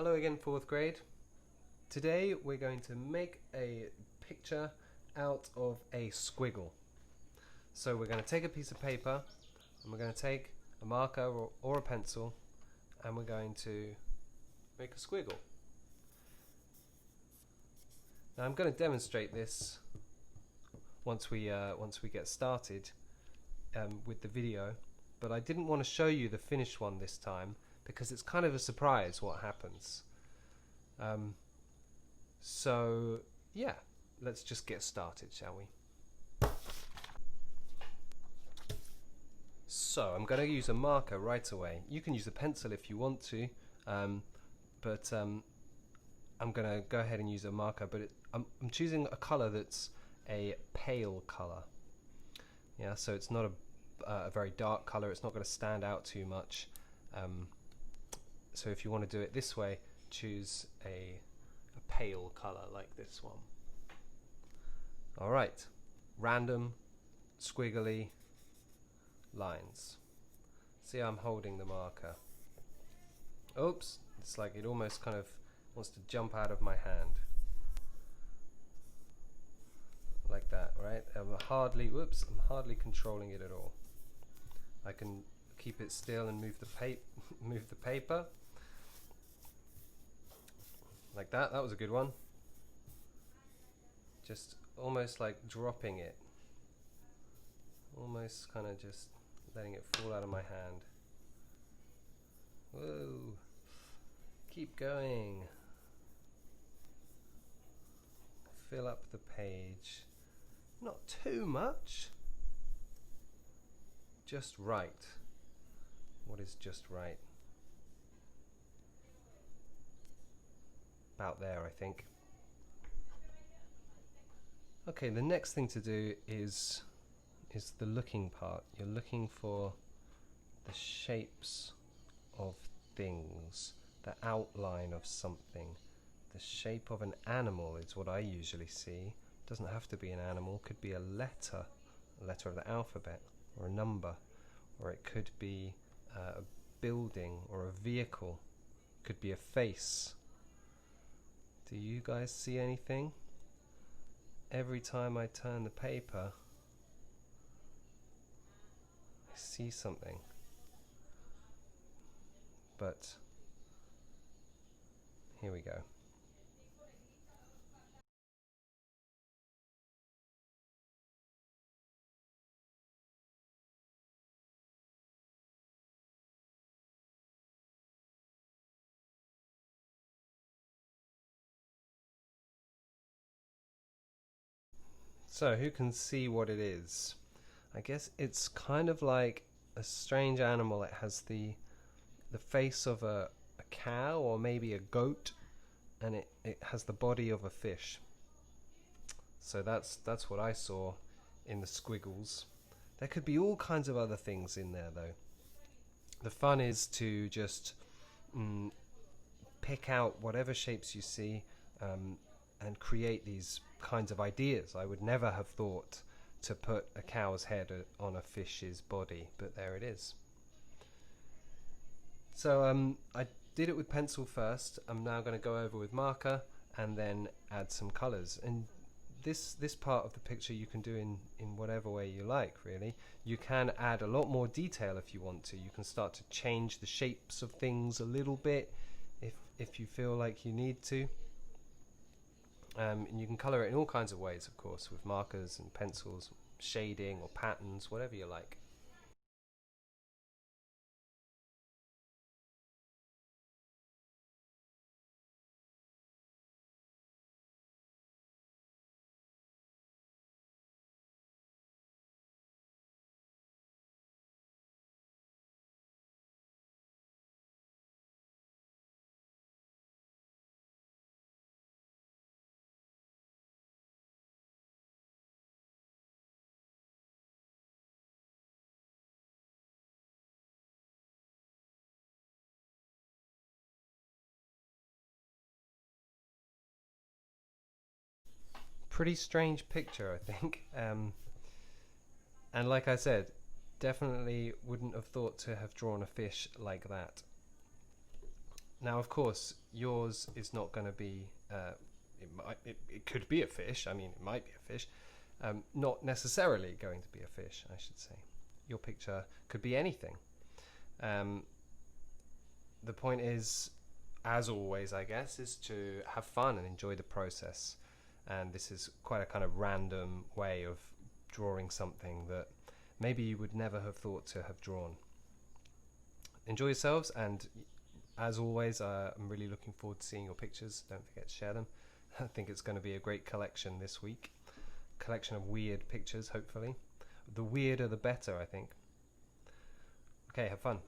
Hello again, 4th grade. Today we're going to make a picture out of a squiggle. So we're going to take a piece of paper and we're going to take a marker or a pencil and we're going to make a squiggle. Now I'm going to demonstrate this once we get started with the video, but I didn't want to show you the finished one this time because it's kind of a surprise what happens. So yeah, let's just get started, shall we? So I'm going to use a marker right away. You can use a pencil if you want to, but I'm going to go ahead and use a marker, but I'm choosing a color that's a pale color. Yeah, so it's not a very dark color, it's not going to stand out too much. So if you want to do it this way, choose a pale color like this one. Alright, random, squiggly lines. See how I'm holding the marker. Oops, it's like it almost kind of wants to jump out of my hand. Like that, right? I'm hardly controlling it at all. I can keep it still and move the paper. Like that. That was a good one. Just almost like dropping it. Almost kind of just letting it fall out of my hand. Whoa. Keep going. Fill up the page. Not too much. Just right. What is just right? About there, I think. Okay, the next thing to do is the looking part. You're looking for the shapes of things, the outline of something. The shape of an animal is what I usually see. Doesn't have to be an animal, could be a letter of the alphabet, or a number, or it could be a building or a vehicle, could be a face. Do you guys see anything? Every time I turn the paper, I see something. But here we go. So who can see what it is? I guess it's kind of like a strange animal. It has the face of a cow or maybe a goat, and it has the body of a fish. So that's what I saw in the squiggles. There could be all kinds of other things in there though. The fun is to just pick out whatever shapes you see and create these kinds of ideas. I would never have thought to put a cow's head on a fish's body, but there it is. So I did it with pencil first. I'm now going to go over with marker and then add some colours. And this part of the picture you can do in whatever way you like, really. You can add a lot more detail if you want to. You can start to change the shapes of things a little bit if you feel like you need to. And you can colour it in all kinds of ways, of course, with markers and pencils, shading or patterns, whatever you like. Pretty strange picture, I think. And like I said, definitely wouldn't have thought to have drawn a fish like that. Now, of course, yours is not going to be. It could be a fish. I mean, it might be a fish. Not necessarily going to be a fish, I should say. Your picture could be anything. The point is, as always, I guess, is to have fun and enjoy the process. And this is quite a kind of random way of drawing something that maybe you would never have thought to have drawn. Enjoy yourselves, and as always, I'm really looking forward to seeing your pictures. Don't forget to share them. I think it's going to be a great collection this week. Collection of weird pictures, hopefully. The weirder the better, I think. Okay, have fun.